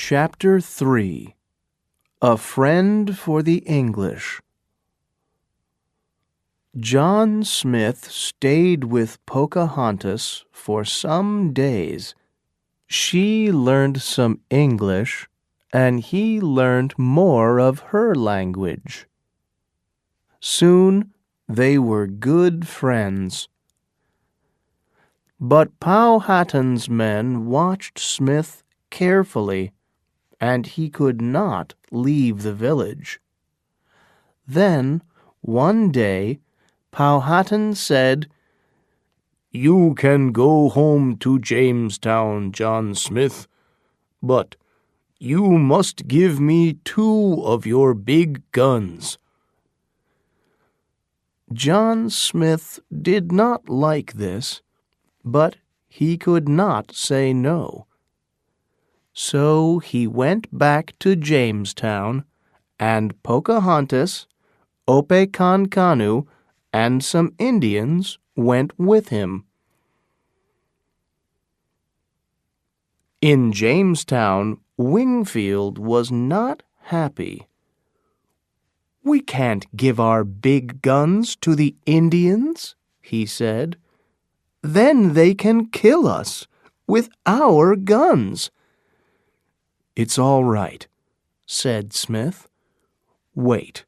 Chapter 3 A Friend for the English. John Smith stayed with Pocahontas for some days. She learned some English, and he learned more of her language. Soon they were good friends. But Powhatan's men watched Smith carefully, and he could not leave the village. Then, one day, Powhatan said, "You can go home to Jamestown, John Smith, but you must give me 2 of your big guns." John Smith did not like this, but he could not say no. So he went back to Jamestown, and Pocahontas, Opechancanough, and some Indians went with him. In Jamestown, Wingfield was not happy. "We can't give our big guns to the Indians," he said. "Then they can kill us with our guns." "It's all right," said Smith. "Wait."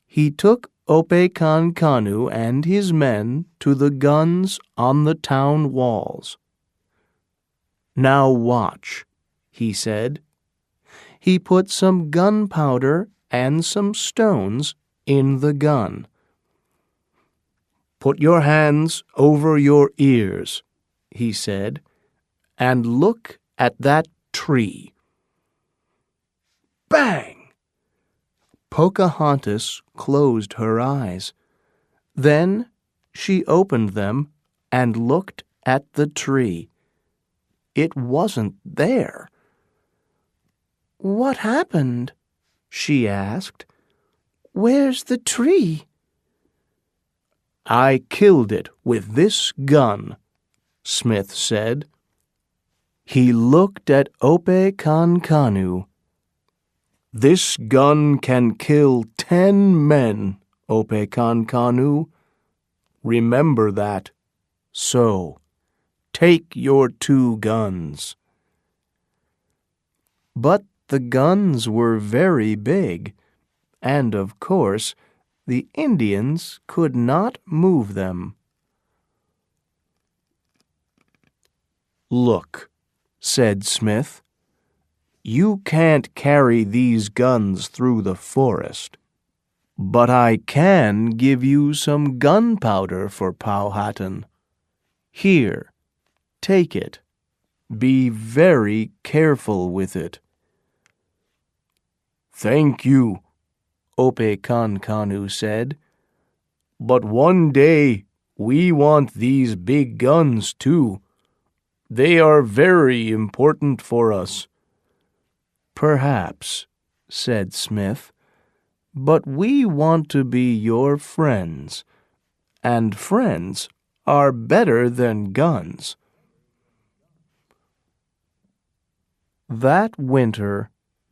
He took Opechancanough and his men to the guns on the town walls. "Now watch," he said. He put some gunpowder and some stones in the gun. "Put your hands over your ears," he said, "and look at that tree." Bang! Pocahontas closed her eyes. Then she opened them and looked at the tree. It wasn't there. "What happened?" she asked. "Where's the tree?" "I killed it with this gun," Smith said. He looked at Opechancanough. "This gun can kill 10 men, Opechancanough. Remember that. So, take your 2 guns." But the guns were very big, and of course the Indians could not move them. "Look," said Smith, "you can't carry these guns through the forest, but I can give you some gunpowder for Powhatan. Here, take it. Be very careful with it." "Thank you," Opechancanough said, "but one day we want these big guns too. They are very important for us." "Perhaps," said Smith, "but we want to be your friends, and friends are better than guns." That winter,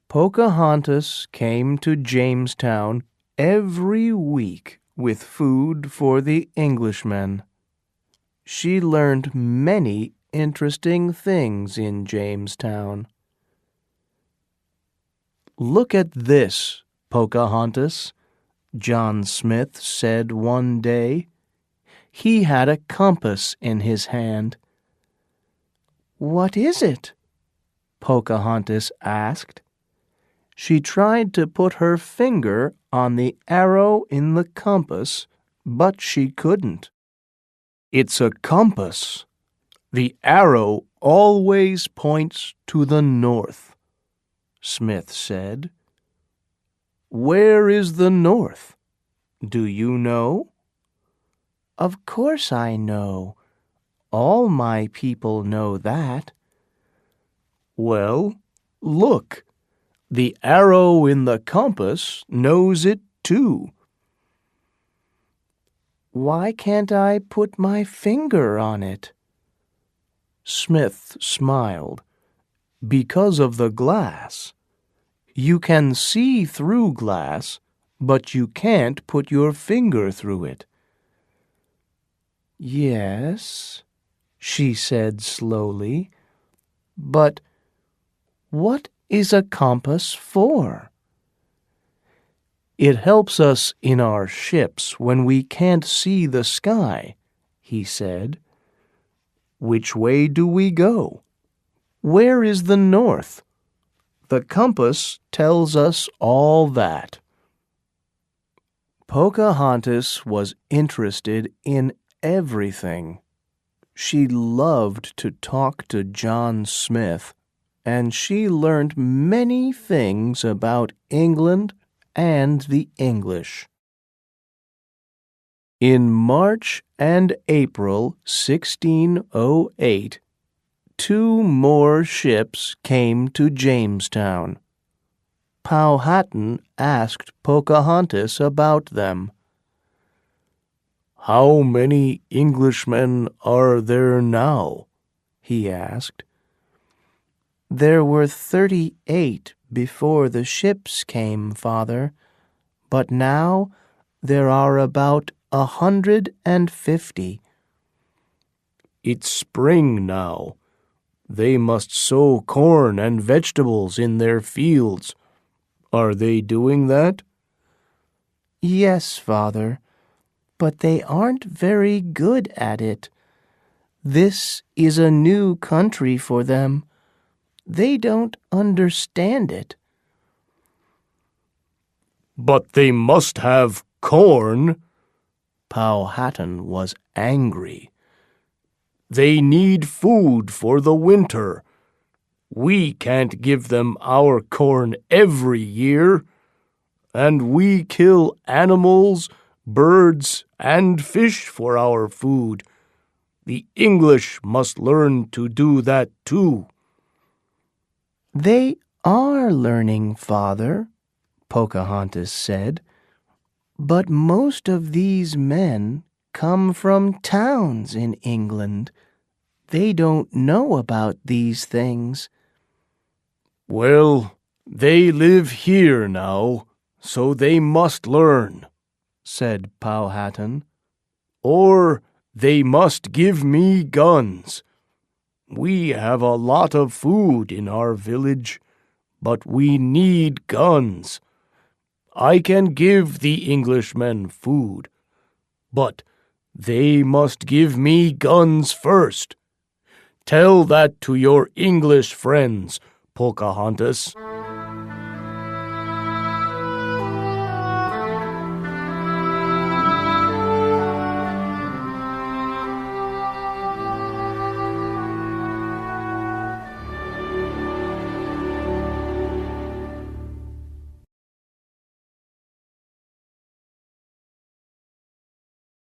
Pocahontas came to Jamestown every week with food for the Englishmen. She learned many interesting things in Jamestown. "Look at this, Pocahontas," John Smith said one day. He had a compass in his hand. "What is it?" Pocahontas asked. She tried to put her finger on the arrow in the compass, but she couldn't. "It's a compass. The arrow always points to the north," Smith said. "Where is the north? Do you know?" "Of course I know. All my people know that." "Well, look. The arrow in the compass knows it too." "Why can't I put my finger on it?" Smith smiled. Because of the glass. You can see through glass, but you can't put your finger through it." "Yes," she said slowly, "but what is a compass for?" "It helps us in our ships when we can't see the sky," he said. "Which way do we go? Where is the north? The compass tells us all that." Pocahontas was interested in everything. She loved to talk to John Smith, and she learned many things about England and the English. In March and April 1608, 2 more ships came to Jamestown. Powhatan asked Pocahontas about them. "How many Englishmen are there now?" he asked. "There were 38 before the ships came, Father, but now there are about 150. "It's spring now. They must sow corn and vegetables in their fields. Are they doing that?" "Yes, Father, but they aren't very good at it. This is a new country for them. They don't understand it." "But they must have corn." Powhatan was angry. "They need food for the winter. We can't give them our corn every year, and we kill animals, birds, and fish for our food. The English must learn to do that too." "They are learning, Father," Pocahontas said, "but most of these men come from towns in England. They don't know about these things." "Well, they live here now, so they must learn," said Powhatan. "Or they must give me guns. We have a lot of food in our village, but we need guns. I can give the Englishmen food, but they must give me guns first. Tell that to your English friends, Pocahontas."